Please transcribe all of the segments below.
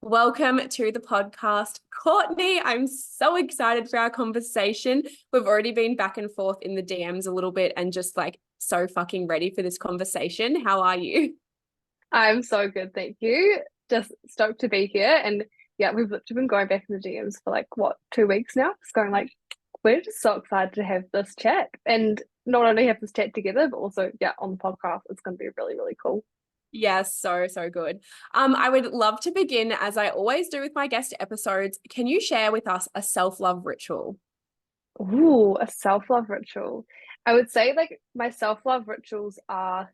Welcome to the podcast, Courtney. I'm so excited for our conversation. We've already been back and forth in the DMs a little bit and just like so fucking ready for this conversation. How are you? I'm so good, thank you. Just stoked to be here. And yeah, we've literally been going back in the DMs for like what, 2 weeks now? It's going like we're just so excited to have this chat and not only have this chat together, but also on the podcast. It's gonna be really, really cool. Yes, so good. I would love to begin, as I always do with my guest episodes. Can you share with us a self-love ritual? Ooh, a self-love ritual. I would say like my self-love rituals are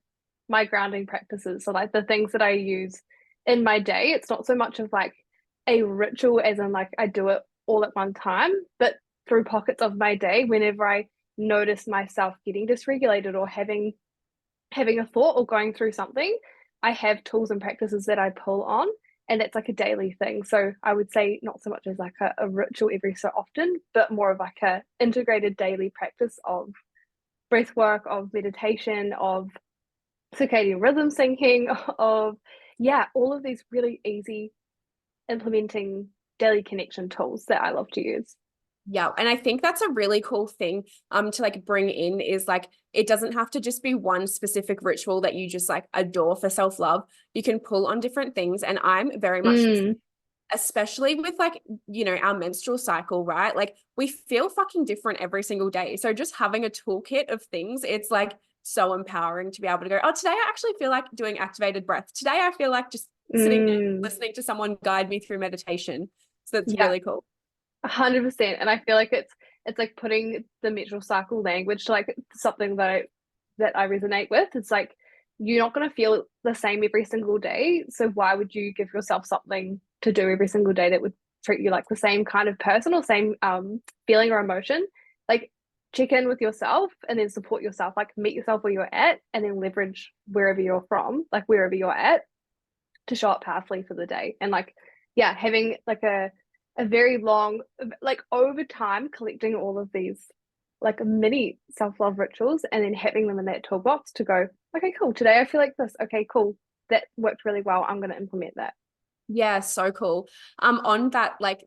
my grounding practices. So like the things that I use in my day. It's not so much of like a ritual as in like I do it all at one time, but through pockets of my day, whenever I notice myself getting dysregulated or having a thought or going through something, I have tools and practices that I pull on. And that's like a daily thing. So I would say not so much as like a ritual every so often, but more of like a integrated daily practice of breath work, of meditation, of circadian rhythm syncing, of all of these really easy implementing daily connection tools that I love to use. Yeah, and I think that's a really cool thing to like bring in is like it doesn't have to just be one specific ritual that you just like adore for self-love. You can pull on different things, and I'm very much Mm, especially with like our menstrual cycle, right? Like we feel fucking different every single day. So just having a toolkit of things, it's like so empowering to be able to go, oh, today I actually feel like doing activated breath. Today I feel like just sitting there mm, listening to someone guide me through meditation. So that's yeah, really cool. 100%. And I feel like it's like putting the menstrual cycle language to like something that I resonate with. It's like you're not going to feel the same every single day. So why would you give yourself something to do every single day that would treat you like the same kind of person or same feeling or emotion? Like check in with yourself and then support yourself. Like meet yourself where you're at and then leverage wherever you're from, like wherever you're at, to show up powerfully for the day. And like having like a very long, like over time collecting all of these like mini self-love rituals and then having them in that toolbox to go, okay, cool, today I feel like this, okay, cool, that worked really well, I'm going to implement that. Yeah, so cool. On that like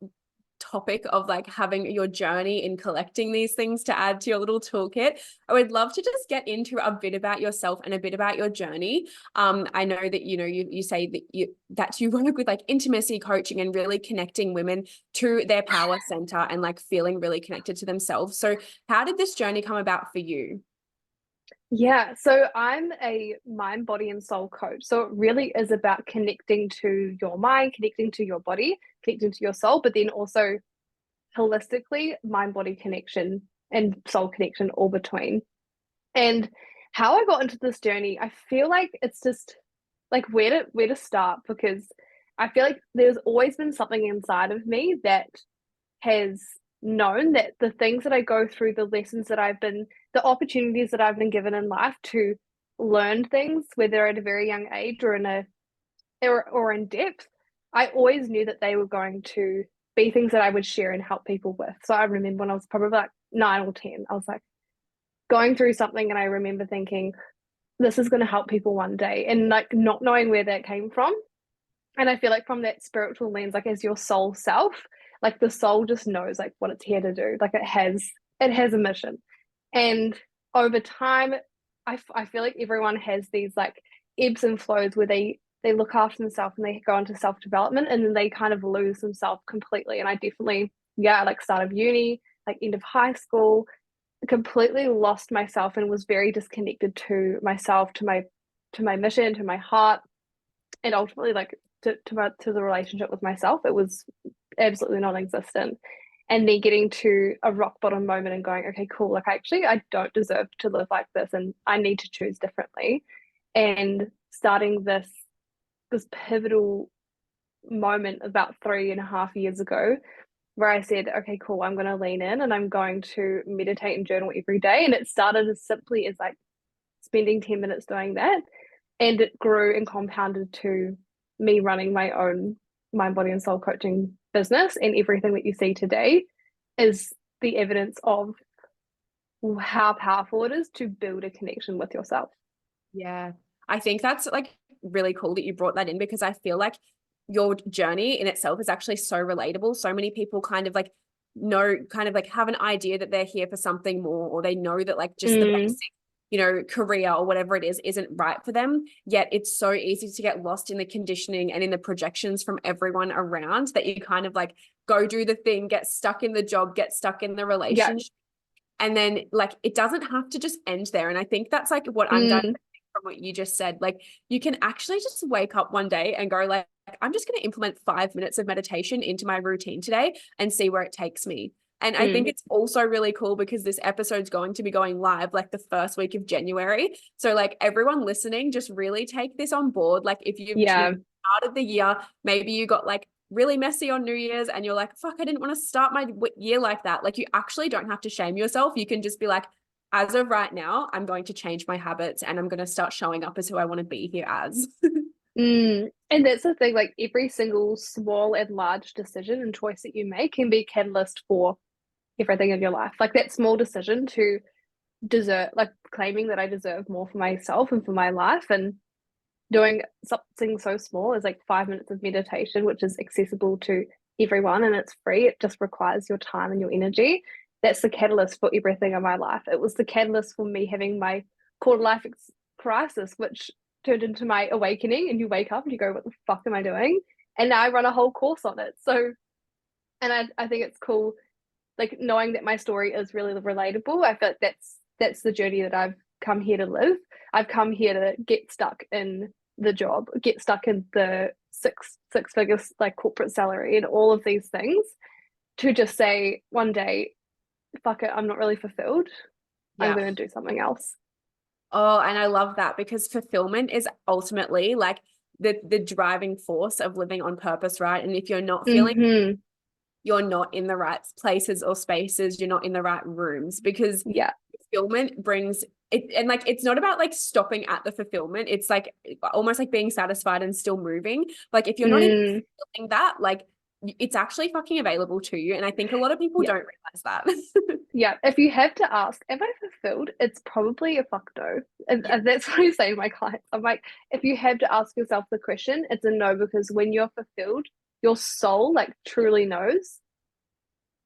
topic of like having your journey in collecting these things to add to your little toolkit, I would love to just get into a bit about yourself and a bit about your journey. I know that you say that you work with like intimacy coaching and really connecting women to their power center and like feeling really connected to themselves. So how did this journey come about for you? Yeah, so I'm a mind, body, and soul coach. So it really is about connecting to your mind, connecting to your body, connecting to your soul, but then also holistically mind body connection and soul connection all between. And how I got into this journey, I feel like it's just like where to start, because I feel like there's always been something inside of me that has known that the things that I go through, the lessons that the opportunities that I've been given in life to learn things, whether at a very young age or or in depth, I always knew that they were going to be things that I would share and help people with. So I remember when I was probably like 9 or 10, I was like going through something and I remember thinking, this is going to help people one day, and like not knowing where that came from. And I feel like from that spiritual lens, like as your soul self, like the soul just knows like what it's here to do. Like it has a mission. And over time, I feel like everyone has these like ebbs and flows where they look after themselves and they go into self development and then they kind of lose themselves completely. And I definitely, like start of uni, like end of high school, completely lost myself and was very disconnected to myself, to my mission, to my heart, and ultimately like to the relationship with myself. It was absolutely non-existent. And then getting to a rock bottom moment and going, okay, cool, like I don't deserve to live like this and I need to choose differently. And starting this pivotal moment about 3.5 years ago where I said, okay, cool, I'm going to lean in and I'm going to meditate and journal every day. And it started as simply as like spending 10 minutes doing that. And it grew and compounded to me running my own mind, body, and soul coaching business. And everything that you see today is the evidence of how powerful it is to build a connection with yourself. Yeah. I think that's like really cool that you brought that in because I feel like your journey in itself is actually so relatable. So many people kind of like know, kind of like have an idea that they're here for something more, or they know that like just the basic, you know, career or whatever it is isn't right for them. Yet it's so easy to get lost in the conditioning and in the projections from everyone around that you kind of like go do the thing, get stuck in the job, get stuck in the Yeah. relationship. And then like it doesn't have to just end there. And I think that's like what I'm done from what you just said. Like you can actually just wake up one day and go like, I'm just going to implement 5 minutes of meditation into my routine today and see where it takes me. And I think it's also really cool because this episode's going to be going live like the first week of January. So like everyone listening, just really take this on board. Like if you've started the year, maybe you got like really messy on New Year's and you're like, fuck, I didn't want to start my year like that. Like you actually don't have to shame yourself. You can just be like, as of right now, I'm going to change my habits and I'm going to start showing up as who I want to be here as. And that's the thing, like every single small and large decision and choice that you make can be a catalyst for everything in your life. Like that small decision to deserve, like claiming that I deserve more for myself and for my life, and doing something so small as like 5 minutes of meditation, which is accessible to everyone and it's free. It just requires your time and your energy. That's the catalyst for everything in my life. It was the catalyst for me having my quarter life crisis, which turned into my awakening. And you wake up and you go, what the fuck am I doing? And now I run a whole course on it. So, and I think it's cool, like knowing that my story is really relatable. I feel like that's the journey that I've come here to live. I've come here to get stuck in the job, get stuck in the six figures like corporate salary and all of these things, to just say one day, fuck it, I'm not really fulfilled. I'm going to do something else. Oh, and I love that because fulfillment is ultimately like the driving force of living on purpose, right? And if you're not feeling you're not in the right places or spaces, you're not in the right rooms, because fulfillment brings it. And like it's not about like stopping at the fulfillment, it's like almost like being satisfied and still moving. Like if you're not even feeling that, like it's actually fucking available to you. And I think a lot of people don't realize that. If you have to ask, am I fulfilled? It's probably a fuck no. And that's what I say to my clients. I'm like, if you have to ask yourself the question, it's a no, because when you're fulfilled, your soul like truly knows,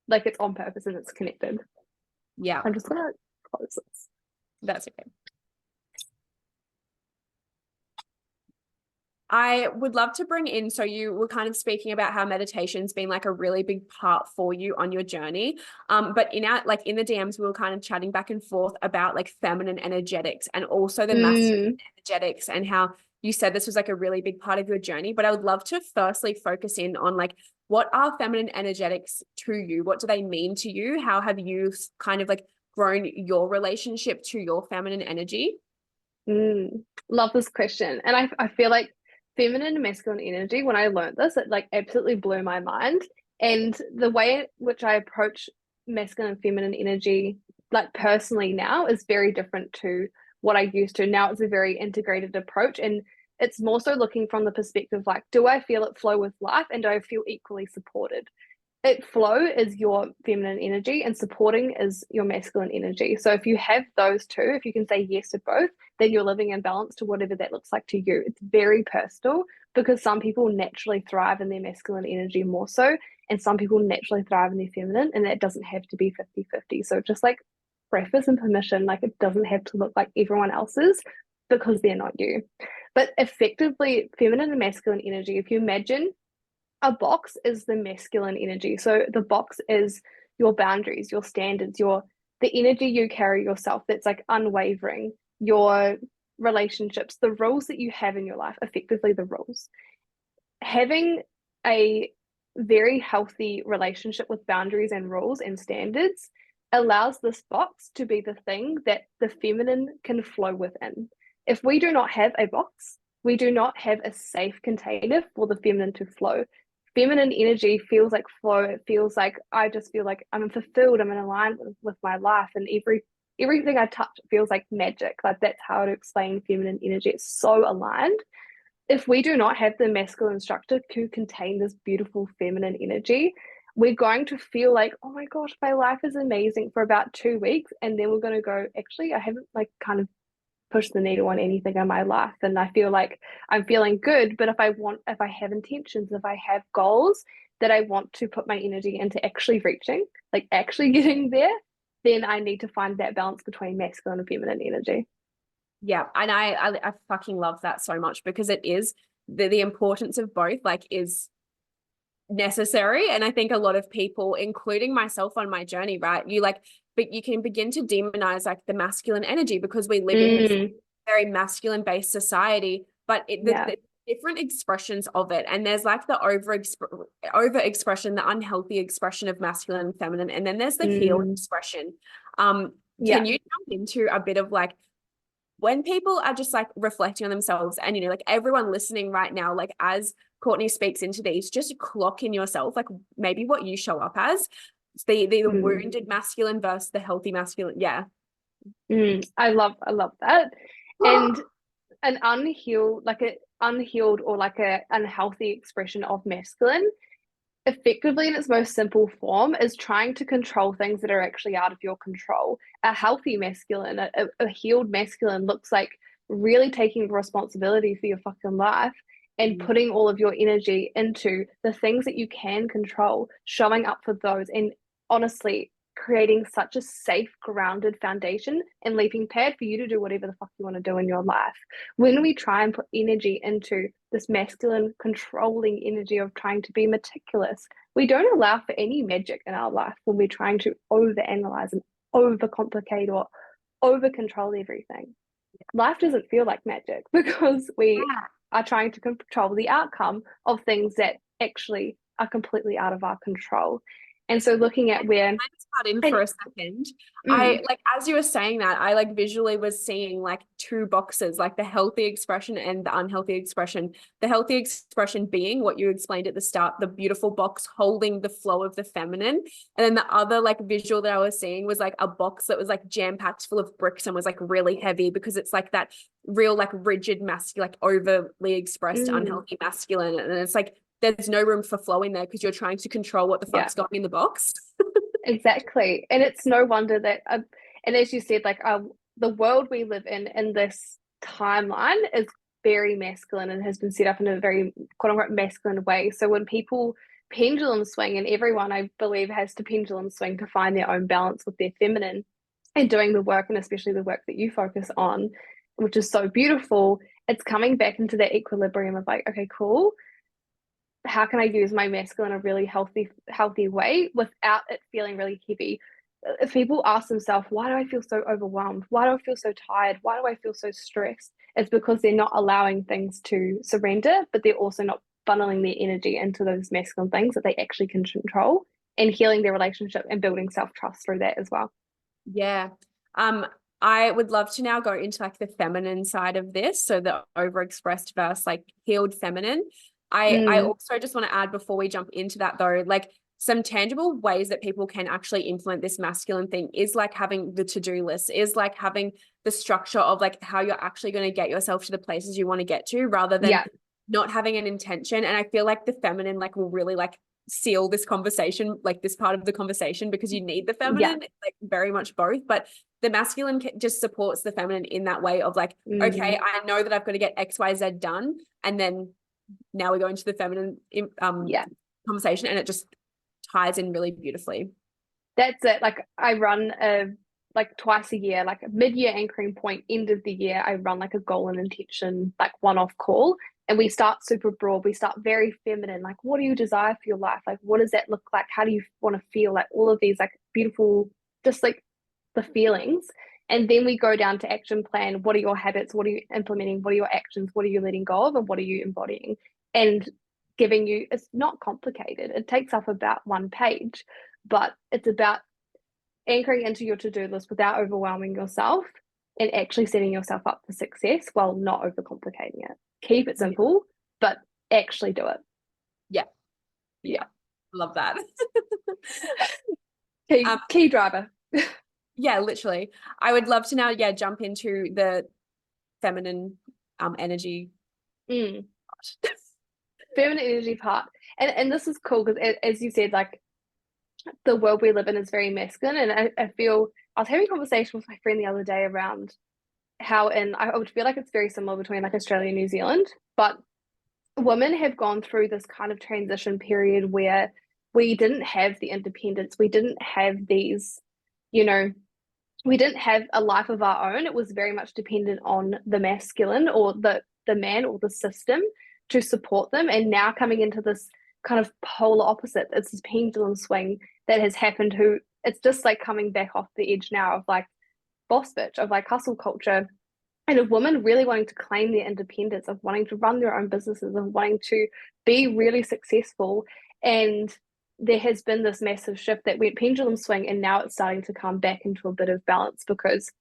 like it's on purpose and it's connected. Yeah. I'm just gonna close this. That's okay. I would love to bring in, so you were kind of speaking about how meditation's been like a really big part for you on your journey. But in our, like in the DMs, we were kind of chatting back and forth about like feminine energetics and also the masculine energetics, and how you said this was like a really big part of your journey. But I would love to firstly focus in on like, what are feminine energetics to you? What do they mean to you? How have you kind of like grown your relationship to your feminine energy? Love this question. And I feel like feminine and masculine energy, when I learned this, it like absolutely blew my mind. And the way in which I approach masculine and feminine energy, like personally now, is very different to what I used to. Now it's a very integrated approach. And it's more so looking from the perspective like, do I feel it flow with life and do I feel equally supported? It flow is your feminine energy and supporting is your masculine energy. So if you have those two, if you can say yes to both, then you're living in balance to whatever that looks like to you. It's very personal, because some people naturally thrive in their masculine energy more so, and some people naturally thrive in their feminine, and that doesn't have to be 50-50. So just like preface and permission, like it doesn't have to look like everyone else's, because they're not you. But effectively, feminine and masculine energy, if you imagine a box is the masculine energy. So the box is your boundaries, your standards, your the energy you carry yourself that's like unwavering, your relationships, the rules that you have in your life, effectively the rules. Having a very healthy relationship with boundaries and rules and standards allows this box to be the thing that the feminine can flow within. If we do not have a box, we do not have a safe container for the feminine to flow. Feminine energy feels like flow. It feels like I just feel like I'm fulfilled. I'm in alignment with my life, and everything I touch feels like magic. Like that's how to explain feminine energy. It's so aligned. If we do not have the masculine structure to contain this beautiful feminine energy, we're going to feel like, oh my gosh, my life is amazing for about 2 weeks, and then we're going to go, actually, I haven't like kind of push the needle on anything in my life. And I feel like I'm feeling good, but if I have intentions, if I have goals that I want to put my energy into actually reaching, like actually getting there, then I need to find that balance between masculine and feminine energy. Yeah, and I fucking love that so much, because it is the importance of both like is necessary. And I think a lot of people, including myself on my journey, right, you like, but you can begin to demonize like the masculine energy because we live in this Mm, very masculine based society, but yeah. the different expressions of it, and there's like the over expression, the unhealthy expression of masculine and feminine, and then there's the healed Mm, expression. yeah. Can you jump into a bit of like when people are just like reflecting on themselves, and you know, like everyone listening right now, like as Courtney speaks into these, just clock in yourself, like maybe what you show up as, the Mm, wounded masculine versus the healthy masculine. Yeah. I love that. And an unhealed, like a unhealed or like a unhealthy expression of masculine, effectively in its most simple form, is trying to control things that are actually out of your control. A healthy masculine, a healed masculine looks like really taking responsibility for your fucking life and putting all of your energy into the things that you can control, showing up for those, and honestly creating such a safe, grounded foundation and leaping pad for you to do whatever the fuck you want to do in your life. When we try and put energy into this masculine controlling energy of trying to be meticulous, we don't allow for any magic in our life when we're trying to overanalyze and overcomplicate or over control everything. Life doesn't feel like magic because we Yeah. are trying to control the outcome of things that actually are completely out of our control. And so looking at where, I just cut in and for a second. I mm, like, as you were saying that, I like visually was seeing like two boxes, like the healthy expression and the unhealthy expression. The healthy expression being what you explained at the start, the beautiful box holding the flow of the feminine. And then the other like visual that I was seeing was like a box that was like jam-packed full of bricks and was like really heavy, because it's like that real like rigid masculine, like overly expressed mm, unhealthy masculine. And it's like there's no room for flow in there because you're trying to control what the yeah. fuck's going in the box. Exactly. And it's no wonder that, and as you said, like the world we live in this timeline is very masculine and has been set up in a very quote unquote masculine way. So when people pendulum swing, and everyone I believe has to pendulum swing to find their own balance with their feminine and doing the work, and especially the work that you focus on, which is so beautiful, it's coming back into that equilibrium of like, okay, cool, how can I use my masculine in a really healthy way without it feeling really heavy? If people ask themselves, why do I feel so overwhelmed? Why do I feel so tired? Why do I feel so stressed? It's because they're not allowing things to surrender, but they're also not funneling their energy into those masculine things that they actually can control, and healing their relationship and building self-trust through that as well. Yeah. Um, I would love to now go into like the feminine side of this. So the overexpressed versus like healed feminine. I Mm, also just want to add before we jump into that though, like some tangible ways that people can actually implement this masculine thing is like having the to-do list, is like having the structure of like how you're actually going to get yourself to the places you want to get to, rather than yeah. not having an intention. And I feel like the feminine like will really like seal this conversation, like this part of the conversation, because you need the Yeah. feminine, like very much both. But the masculine just supports the feminine in that way of like, okay, Mm, I know that I've got to get XYZ done. And then now we go into the feminine yeah. conversation, and it just ties in really beautifully. That's it. Like I run like twice a year, like a mid-year anchoring point, end of the year, I run like a goal and intention, like one-off call. And we start super broad. We start very feminine. Like, what do you desire for your life? Like, what does that look like? How do you want to feel? Like all of these like beautiful, just like the feelings. And then we go down to action plan. What are your habits? What are you implementing? What are your actions? What are you letting go of? And what are you embodying? And giving you, it's not complicated. It takes up about one page, but it's about anchoring into your to-do list without overwhelming yourself and actually setting yourself up for success while not overcomplicating it. Keep it Yeah. simple, but actually do it. Yeah. Yeah. Yeah. Love that. Key, um, key driver. yeah, literally. I would love to now, yeah, jump into the feminine energy. Mm. Feminine energy part. And this is cool because as you said, like the world we live in is very masculine. And I feel I was having a conversation with my friend the other day around how in I would feel like it's very similar between like Australia and New Zealand, but women have gone through this kind of transition period where we didn't have the independence, we didn't have these, you know, we didn't have a life of our own. It was very much dependent on the masculine or the man or the system to support them. And now coming into this kind of polar opposite, it's this pendulum swing that has happened. Who it's just like coming back off the edge now of like boss bitch, of like hustle culture, and of women really wanting to claim their independence, of wanting to run their own businesses, of wanting to be really successful. And there has been this massive shift that went pendulum swing, and now it's starting to come back into a bit of balance because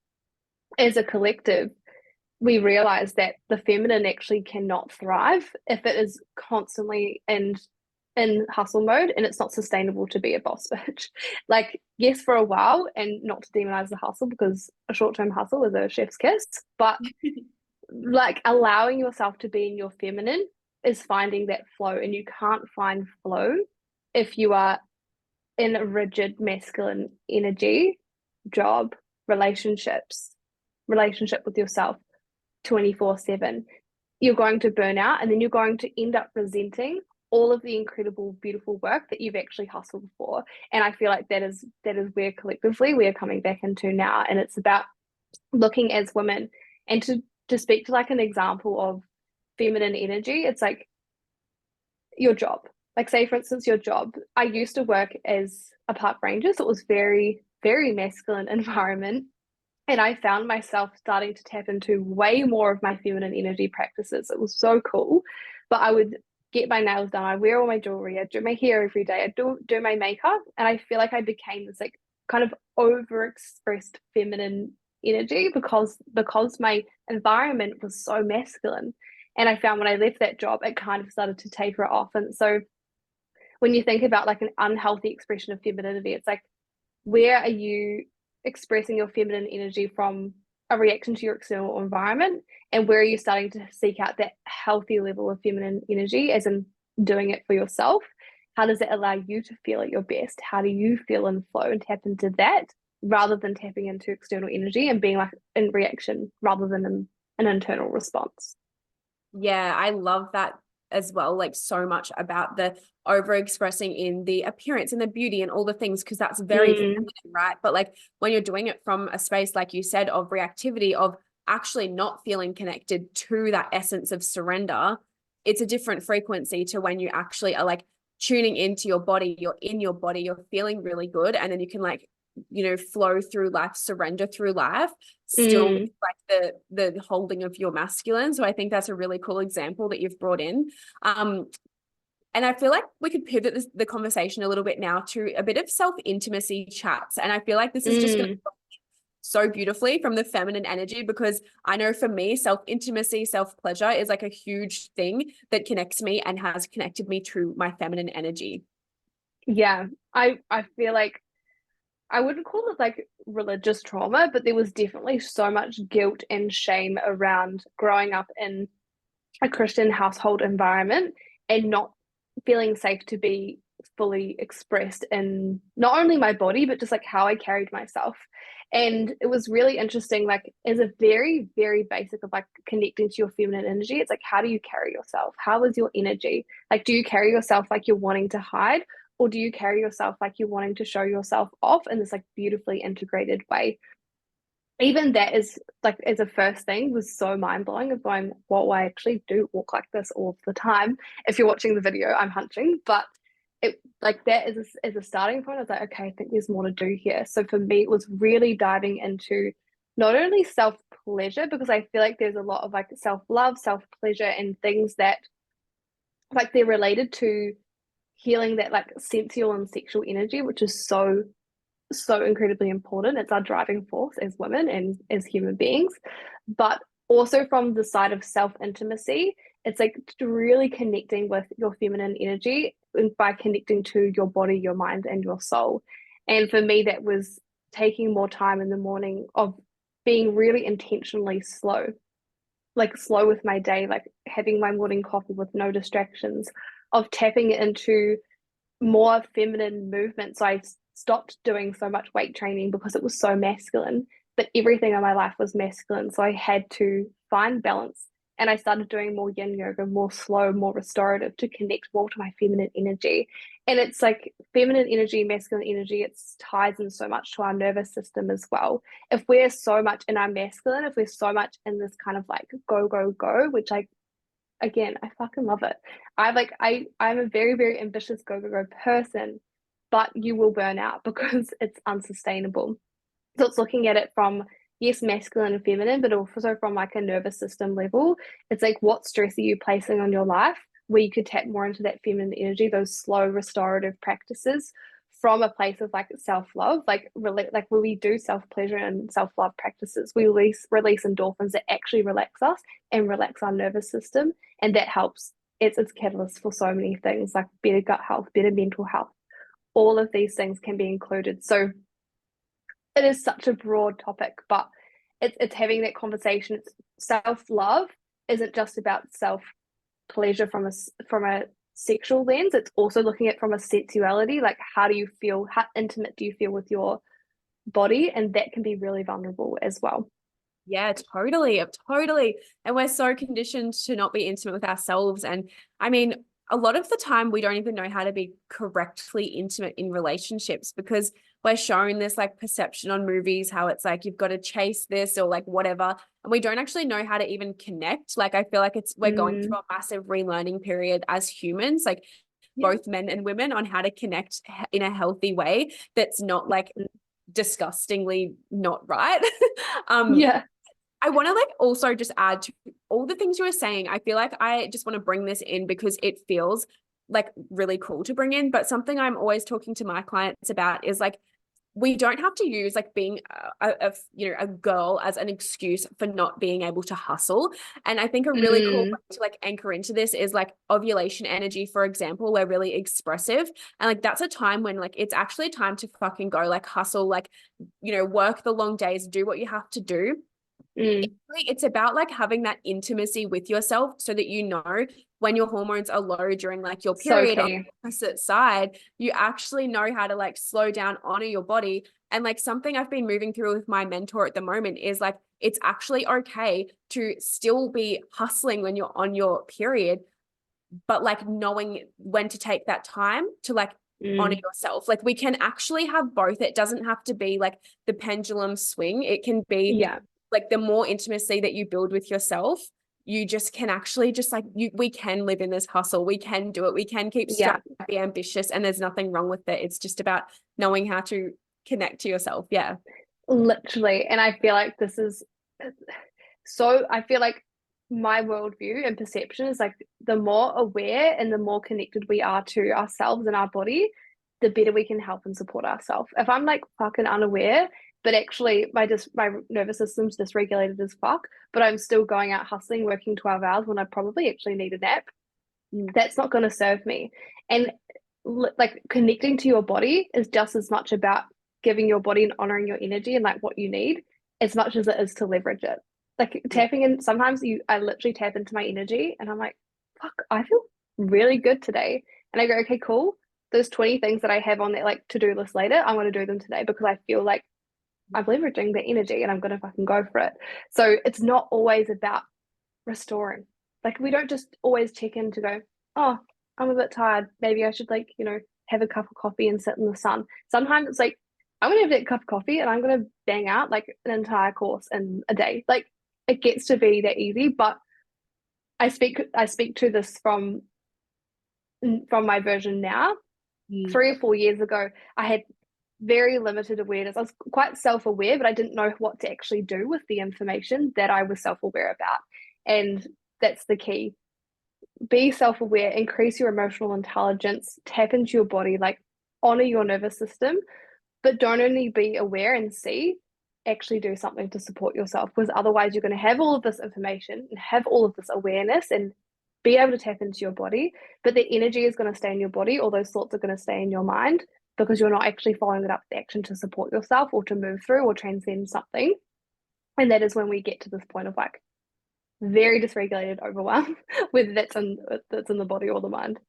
as a collective, we realize that the feminine actually cannot thrive if it is constantly in hustle mode, and it's not sustainable to be a boss bitch. Like, yes, for a while, and not to demonize the hustle because a short-term hustle is a chef's kiss, but like allowing yourself to be in your feminine is finding that flow, and you can't find flow if you are in a rigid masculine energy, job, relationships, relationship with yourself 24/7. You're going to burn out, and then you're going to end up resenting all of the incredible, beautiful work that you've actually hustled for. And I feel like that is where collectively we are coming back into now. And it's about looking as women, and to speak to like an example of feminine energy, it's like your job. Like, say for instance, your job. I used to work as a park ranger, so it was very, very masculine environment. And I found myself starting to tap into way more of my feminine energy practices. It was so cool. But I would get my nails done, I wear all my jewelry, I do my hair every day, I do my makeup. And I feel like I became this like kind of overexpressed feminine energy because my environment was so masculine. And I found when I left that job, it kind of started to taper off. And so when you think about like an unhealthy expression of femininity, it's like, where are you expressing your feminine energy from a reaction to your external environment, and where are you starting to seek out that healthy level of feminine energy, as in doing it for yourself? How does it allow you to feel at your best? How do you feel in flow, and tap into that rather than tapping into external energy and being like in reaction rather than an internal response? Yeah, I love that as well. Like, so much about the over expressing in the appearance and the beauty and all the things, because that's very feminine, right? But like when you're doing it from a space, like you said, of reactivity, of actually not feeling connected to that essence of surrender, it's a different frequency to when you actually are like tuning into your body, you're in your body, you're feeling really good. And then you can like, flow through life, surrender through life, still with like the holding of your masculine. So I think that's a really cool example that you've brought in. And I feel like we could pivot the conversation a little bit now to a bit of self-intimacy chats. And I feel like this is just going to so beautifully from the feminine energy, because I know for me, self-intimacy, self-pleasure is like a huge thing that connects me and has connected me to my feminine energy. Yeah, I feel like I wouldn't call it like religious trauma, but there was definitely so much guilt and shame around growing up in a Christian household environment and not feeling safe to be fully expressed in not only my body, but just like how I carried myself. And it was really interesting, like, as a very, very basic of like connecting to your feminine energy, it's like, how do you carry yourself? How is your energy? Like, do you carry yourself like you're wanting to hide? Or do you carry yourself like you're wanting to show yourself off in this like beautifully integrated way? Even that is like, as a first thing, was so mind-blowing of going, well, I actually do walk like this all the time. If you're watching the video, I'm hunching, but it like that as a starting point. I was like, okay, I think there's more to do here. So for me, it was really diving into not only self-pleasure, because I feel like there's a lot of like self-love, self-pleasure, and things that like they're related to healing that like sensual and sexual energy, which is so incredibly important. It's our driving force as women and as human beings. But also from the side of self-intimacy, it's like really connecting with your feminine energy by connecting to your body, your mind, and your soul. And for me, that was taking more time in the morning of being really intentionally slow, like slow with my day, like having my morning coffee with no distractions, of tapping into more feminine movement. So I stopped doing so much weight training because it was so masculine, but everything in my life was masculine. So I had to find balance. And I started doing more yin yoga, more slow, more restorative to connect more to my feminine energy. And it's like feminine energy, masculine energy, it ties in so much to our nervous system as well. If we're so much in our masculine, if we're so much in this kind of like go, go, go, which again, I fucking love it. I'm a very, very ambitious go, go, go person, but you will burn out because it's unsustainable. So it's looking at it from, yes, masculine and feminine, but also from like a nervous system level. It's like, what stress are you placing on your life where you could tap more into that feminine energy, those slow restorative practices from a place of like self-love, like when we do self-pleasure and self-love practices, we release endorphins that actually relax us and relax our nervous system. And that helps. It's catalyst for so many things like better gut health, better mental health. All of these things can be included. So it is such a broad topic, but it's having that conversation. It's self-love isn't just about self pleasure from a sexual lens. It's also looking at from a sensuality, like how do you feel, how intimate do you feel with your body, and that can be really vulnerable as well. Yeah, totally. Totally. And we're so conditioned to not be intimate with ourselves. And I mean, a lot of the time we don't even know how to be correctly intimate in relationships because we're shown this like perception on movies, how it's like you've got to chase this or like whatever. And we don't actually know how to even connect. Like I feel like we're going through a massive relearning period as humans, like Yeah. both men and women, on how to connect in a healthy way that's not like disgustingly not right. Yeah. I want to like also just add to all the things you were saying. I feel like I just want to bring this in because it feels like really cool to bring in. But something I'm always talking to my clients about is like, we don't have to use like being a girl as an excuse for not being able to hustle. And I think a really cool way to like anchor into this is like ovulation energy, for example. We're really expressive, and like that's a time when like it's actually time to fucking go like hustle, like work the long days, do what you have to do. It's about like having that intimacy with yourself so that when your hormones are low during like your So period on key. the opposite side, you actually know how to like slow down, honor your body. And like something I've been moving through with my mentor at the moment is like it's actually okay to still be hustling when you're on your period, but like knowing when to take that time to like honor yourself. Like we can actually have both. It doesn't have to be like the pendulum swing. It can be Yeah. like the more intimacy that you build with yourself, you just can actually just like we can live in this hustle. We can do it. We can keep Yeah. striving, be ambitious, and there's nothing wrong with it. It's just about knowing how to connect to yourself. Yeah. Literally. And I feel like this is so, I feel like my worldview and perception is like the more aware and the more connected we are to ourselves and our body, the better we can help and support ourselves. If I'm like fucking unaware, but actually my nervous system's dysregulated as fuck, but I'm still going out hustling, working 12 hours when I probably actually need a nap, that's not going to serve me. And like connecting to your body is just as much about giving your body and honoring your energy and like what you need as much as it is to leverage it. Like tapping in, sometimes I literally tap into my energy and I'm like, fuck, I feel really good today. And I go, okay, cool. Those 20 things that I have on that like to-do list later, I want to do them today because I feel like I'm leveraging the energy and I'm going to fucking go for it. So it's not always about restoring. Like we don't just always check in to go, oh, I'm a bit tired. Maybe I should like, have a cup of coffee and sit in the sun. Sometimes it's like, I'm gonna have that cup of coffee and I'm gonna bang out like an entire course in a day. Like it gets to be that easy, but I speak to this from my version now. 3 or 4 years ago, I had very limited awareness. I was quite self-aware, but I didn't know what to actually do with the information that I was self-aware about. And that's the key. Be self-aware, increase your emotional intelligence, tap into your body, like honor your nervous system, but don't only be aware and see, actually do something to support yourself because otherwise you're going to have all of this information and have all of this awareness and be able to tap into your body, but the energy is going to stay in your body, all those thoughts are going to stay in your mind because you're not actually following it up with action to support yourself or to move through or transcend something. And that is when we get to this point of like very dysregulated overwhelm, whether that's in the body or the mind.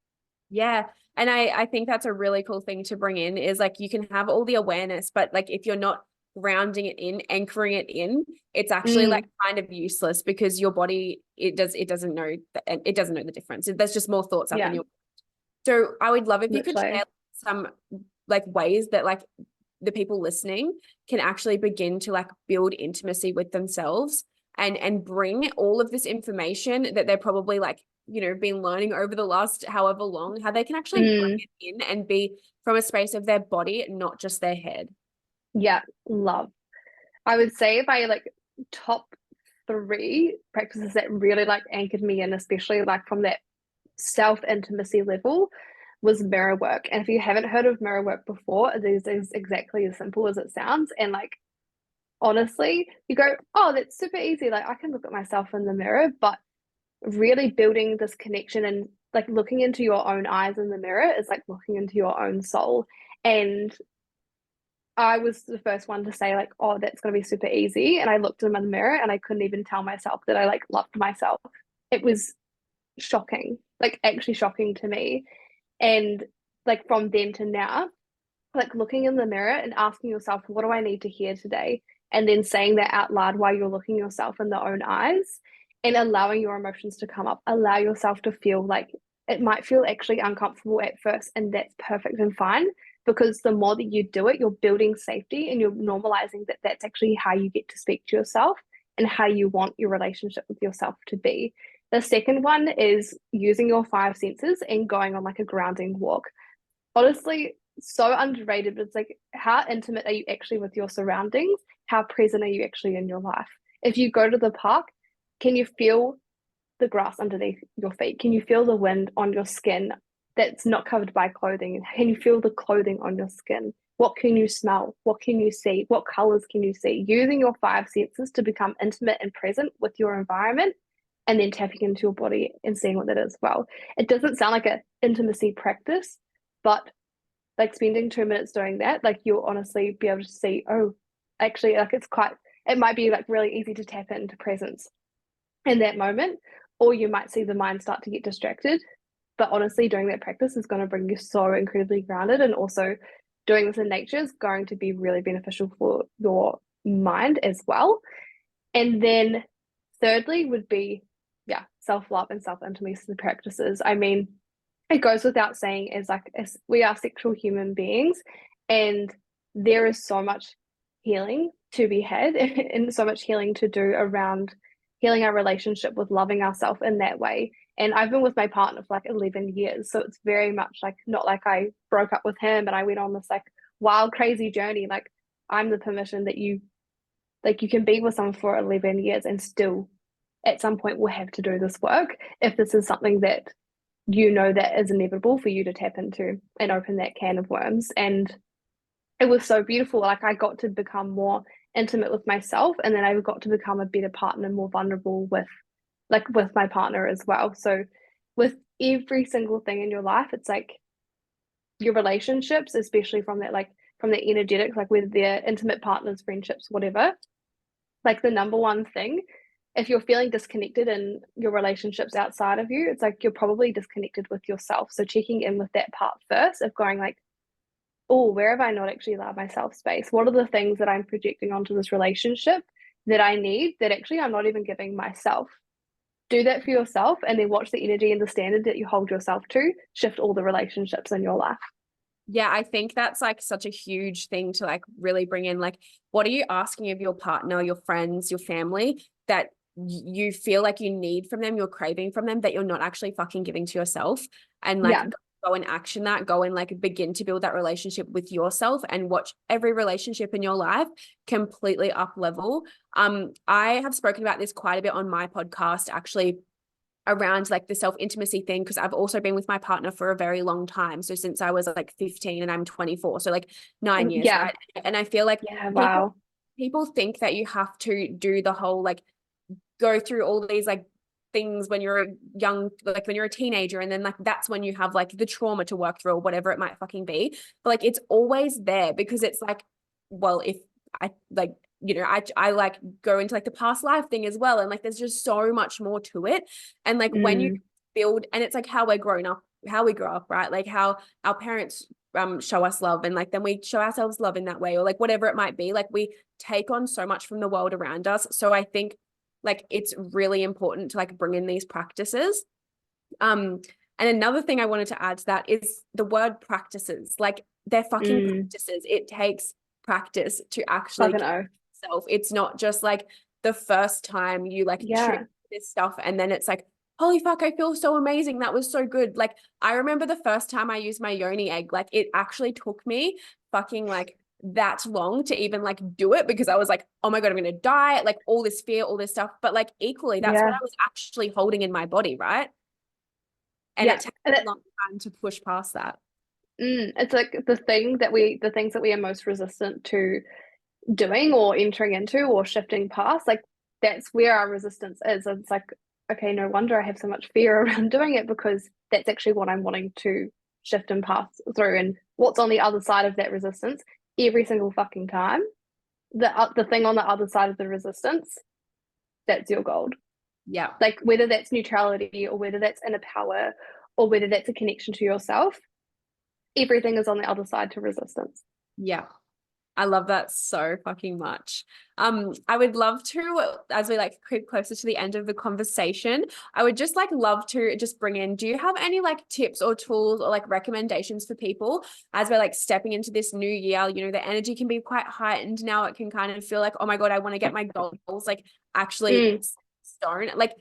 Yeah. And I think that's a really cool thing to bring in is like you can have all the awareness, but like if you're not grounding it in, anchoring it in, it's actually like Mm, kind of useless because your body, it doesn't know, it doesn't know the difference. There's just more thoughts up in yeah, your. So I would love if you could literally. share some like ways that like the people listening can actually begin to like build intimacy with themselves and bring all of this information that they're probably like, been learning over the last however long, how they can actually bring Mm, it in and be from a space of their body, not just their head. yeah, love. I would say if I like top three practices that really like anchored me in, especially like from that self intimacy level, was mirror work. And if you haven't heard of mirror work before, it is exactly as simple as it sounds. And like honestly, you go, oh, that's super easy. Like I can look at myself in the mirror, but really building this connection and like looking into your own eyes in the mirror is like looking into your own soul. And I was the first one to say like, oh, that's going to be super easy. And I looked in the mirror and I couldn't even tell myself that I like loved myself. It was shocking, like actually shocking to me. And like from then to now, like looking in the mirror and asking yourself, what do I need to hear today? And then saying that out loud while you're looking yourself in the own eyes and allowing your emotions to come up. Allow yourself to feel like it might feel actually uncomfortable at first, and that's perfect and fine because the more that you do it, you're building safety and you're normalizing that that's actually how you get to speak to yourself and how you want your relationship with yourself to be. The second one is using your five senses and going on like a grounding walk. Honestly, so underrated. But it's like, how intimate are you actually with your surroundings? How present are you actually in your life? If you go to the park, can you feel the grass underneath your feet? Can you feel the wind on your skin that's not covered by clothing? Can you feel the clothing on your skin? What can you smell? What can you see? What colors can you see? Using your five senses to become intimate and present with your environment and then tapping into your body and seeing what that is. Well, it doesn't sound like an intimacy practice, but like spending 2 minutes doing that, like you'll honestly be able to see, oh, actually, like it might be like really easy to tap into presence in that moment, or you might see the mind start to get distracted. But honestly, doing that practice is going to bring you so incredibly grounded. And also, doing this in nature is going to be really beneficial for your mind as well. And then, thirdly, would be, yeah, self love and self intimacy practices. I mean, it goes without saying, as we are sexual human beings, and there is so much healing to be had and so much healing to do around healing our relationship with loving ourselves in that way. And I've been with my partner for like 11 years. So it's very much like not like I broke up with him and I went on this like wild, crazy journey. Like I'm the permission that you can be with someone for 11 years and still at some point will have to do this work if this is something that you know that is inevitable for you to tap into and open that can of worms. And it was so beautiful. Like I got to become more intimate with myself, and then I got to become a better partner, more vulnerable with my partner as well. So with every single thing in your life, it's like your relationships, especially from that from the energetics, like whether they're intimate partners, friendships, whatever, like the number one thing, if you're feeling disconnected in your relationships outside of you, it's like you're probably disconnected with yourself. So checking in with that part first of going like, oh, where have I not actually allowed myself space? What are the things that I'm projecting onto this relationship that I need that actually I'm not even giving myself? Do that for yourself and then watch the energy and the standard that you hold yourself to shift all the relationships in your life. Yeah, I think that's like such a huge thing to like really bring in. Like, what are you asking of your partner, your friends, your family that you feel like you need from them, you're craving from them that you're not actually fucking giving to yourself? And like Yeah. go and action that, go and like begin to build that relationship with yourself and watch every relationship in your life completely up level. I have spoken about this quite a bit on my podcast actually around like the self-intimacy thing because I've also been with my partner for a very long time. So since I was like 15 and I'm 24, so like 9 years, Yeah. right? And I feel like Yeah. people Wow. people think that you have to do the whole like go through all these like things when you're young, like when you're a teenager, and then like that's when you have like the trauma to work through or whatever it might fucking be. But like it's always there because it's like, well, if I like, I like go into like the past life thing as well. And like there's just so much more to it. And like when you Mm, build, and it's like how we're grown up, how we grow up, right? Like how our parents show us love, and like then we show ourselves love in that way, or like whatever it might be. Like we take on so much from the world around us. So I think like it's really important to like bring in these practices. And another thing I wanted to add to that is the word practices. Like they're fucking practices. It takes practice to actually Fucking oh. self. It's not just like the first time you like Yeah. this stuff and then it's like, holy fuck, I feel so amazing. That was so good. Like I remember the first time I used my yoni egg, like it actually took me fucking like that long to even like do it, because I was like, oh my God, I'm gonna die. Like all this fear, all this stuff. But like equally, that's what Yeah. I was actually holding in my body, right? And Yeah. it takes And a long time to push past that. it's like the things that we are most resistant to doing or entering into or shifting past, like that's where our resistance is. It's like, okay, no wonder I have so much fear around doing it, because that's actually what I'm wanting to shift and pass through. And what's on the other side of that resistance every single fucking time, the thing on the other side of the resistance, that's your gold. Yeah. Like whether that's neutrality or whether that's inner power or whether that's a connection to yourself, everything is on the other side to resistance. Yeah. I love that so fucking much. I would love to, as we like creep closer to the end of the conversation, I would just like love to just bring in, do you have any like tips or tools or like recommendations for people as we're like stepping into this new year? You know, the energy can be quite heightened now. It can kind of feel like, oh my God, I want to get my goals like actually stone. Like,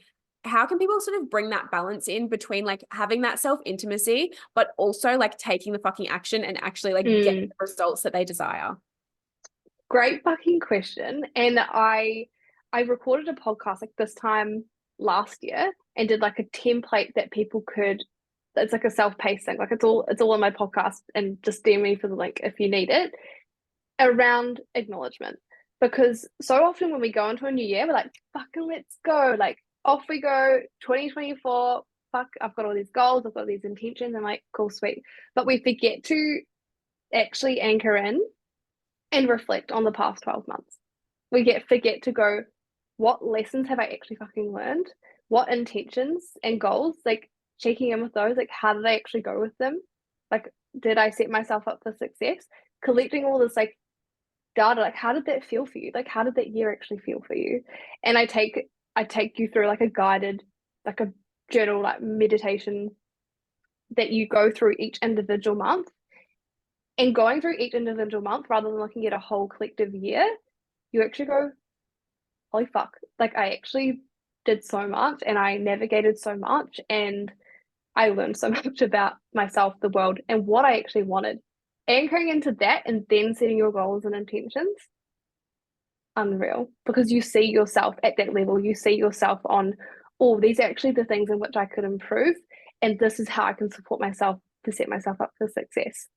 how can people sort of bring that balance in between like having that self-intimacy, but also like taking the fucking action and actually like getting the results that they desire? Great fucking question. And I recorded a podcast like this time last year and did like a template that people could, it's like a self-paced thing. Like it's all on my podcast, and just DM me for the link if you need it, around acknowledgement. Because so often when we go into a new year, we're like, fucking let's go. Like off we go, 2024, fuck, I've got all these goals, I've got these intentions. I'm like, cool, sweet. But we forget to actually anchor in and reflect on the past 12 months. Forget to go, what lessons have I actually fucking learned? What intentions and goals, like checking in with those, like how did I actually go with them? Like, did I set myself up for success? Collecting all this like data, like how did that feel for you? Like how did that year actually feel for you? And I take you through like a guided, like a journal, like meditation that you go through each individual month, and going through each individual month rather than looking at a whole collective year, you actually go, holy fuck, like I actually did so much and I navigated so much and I learned so much about myself, the world, and what I actually wanted. Anchoring into that and then setting your goals and intentions, unreal, because you see yourself at that level. You see yourself on, oh, these are actually the things in which I could improve, and this is how I can support myself to set myself up for success.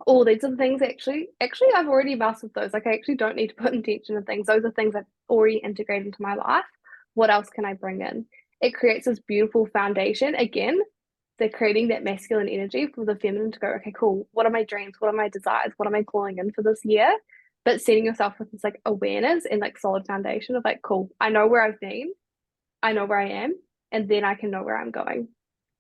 Oh, these are the things actually I've already mastered those. Like I actually don't need to put intention in things. Those are things I've already integrated into my life. What else can I bring in? It creates this beautiful foundation. Again, they're creating that masculine energy for the feminine to go, okay, cool. What are my dreams? What are my desires? What am I calling in for this year? But setting yourself with this like awareness and like solid foundation of like, cool, I know where I've been, I know where I am, and then I can know where I'm going.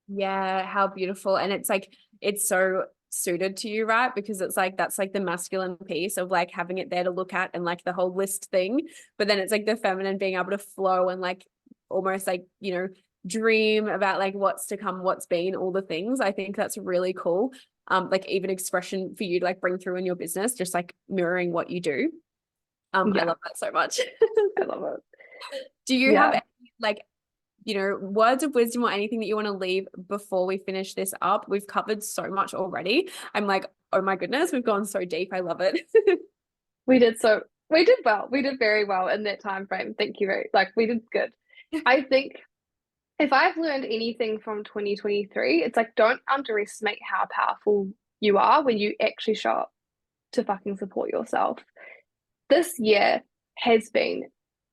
Yeah, how beautiful. And it's like, it's so suited to you, right? Because it's like, that's like the masculine piece of like having it there to look at and like the whole list thing. But then it's like the feminine being able to flow and like almost like, you know, dream about like what's to come, what's been, all the things. I think that's really cool. Like even expression for you to like bring through in your business, just like mirroring what you do. I Yeah, love that so much. I love it. Do you have Yeah. any, like, you know, words of wisdom or anything that you want to leave before we finish this up? We've covered so much already. I'm like, oh my goodness, we've gone so deep. I love it. We did well. We did very well in that time frame. Thank you very like we did good. I think if I've learned anything from 2023, it's like don't underestimate how powerful you are when you actually show up to fucking support yourself. This year has been,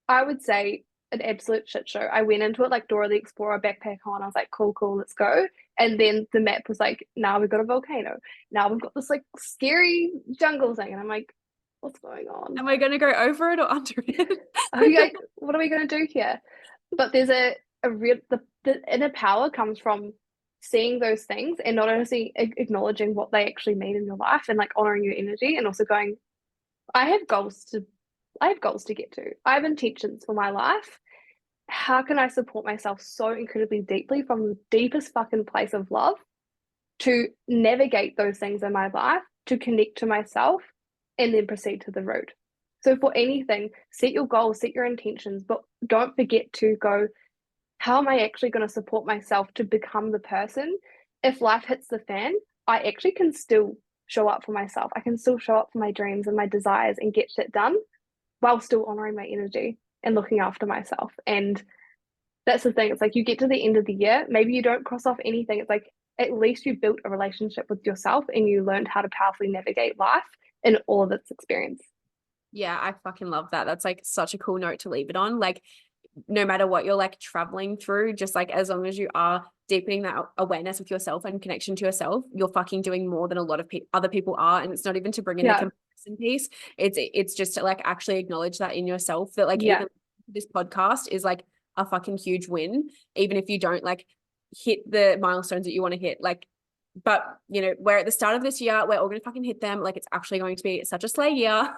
I would say, an absolute shit show. I went into it like Dora the Explorer, backpack on. I was like, cool, cool, let's go. And then the map was like, now we've got a volcano. Now we've got this like scary jungle thing. And I'm like, what's going on? Am I going to go over it or under it? Like, what are we going to do here? But there's a real, the inner power comes from seeing those things and not only acknowledging what they actually mean in your life and like honoring your energy, and also going, I have goals to get to. I have intentions for my life. How can I support myself so incredibly deeply from the deepest fucking place of love to navigate those things in my life, to connect to myself, and then proceed to the road. So for anything, set your goals, set your intentions, but don't forget to go, how am I actually going to support myself to become the person? If life hits the fan, I actually can still show up for myself. I can still show up for my dreams and my desires and get shit done while still honoring my energy and looking after myself. And that's the thing. It's like you get to the end of the year, maybe you don't cross off anything. It's like at least you built a relationship with yourself and you learned how to powerfully navigate life in all of its experience. Yeah, I fucking love that. That's like such a cool note to leave it on. Like, no matter what you're like traveling through, just like as long as you are deepening that awareness with yourself and connection to yourself, you're fucking doing more than a lot of other people are. And it's not even to bring in the comparison piece. It's just to like actually acknowledge that in yourself, that like even this podcast is like a fucking huge win, even if you don't like hit the milestones that you want to hit. Like, but you know, we're at the start of this year, we're all gonna fucking hit them. Like, it's actually going to be such a slay year.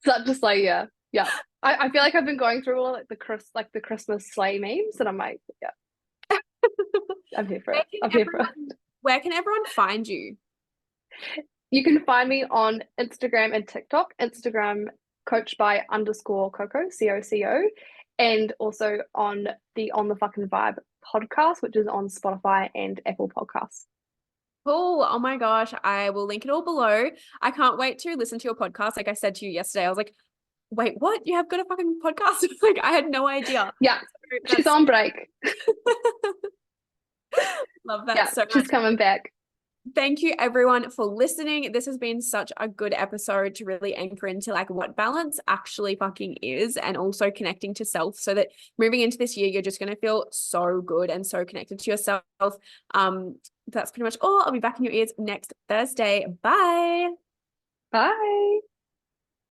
Such a slay year. Yeah. I feel like I've been going through all like the Christmas sleigh memes, and I'm like, yeah, I'm here for it. I'm here for it. Where can everyone find you? You can find me on Instagram and TikTok. Instagram, coached by _Coco, COCO, and also on the Fucking Vibe podcast, which is on Spotify and Apple Podcasts. Cool. Oh my gosh. I will link it all below. I can't wait to listen to your podcast. Like I said to you yesterday, I was like, wait, what? You have got a fucking podcast? Like, I had no idea. Yeah. So she's on break. Love that so much. She's coming back. Thank you everyone for listening. This has been such a good episode to really anchor into like what balance actually fucking is, and also connecting to self, so that moving into this year, you're just going to feel so good and so connected to yourself. That's pretty much all. I'll be back in your ears next Thursday. Bye. Bye.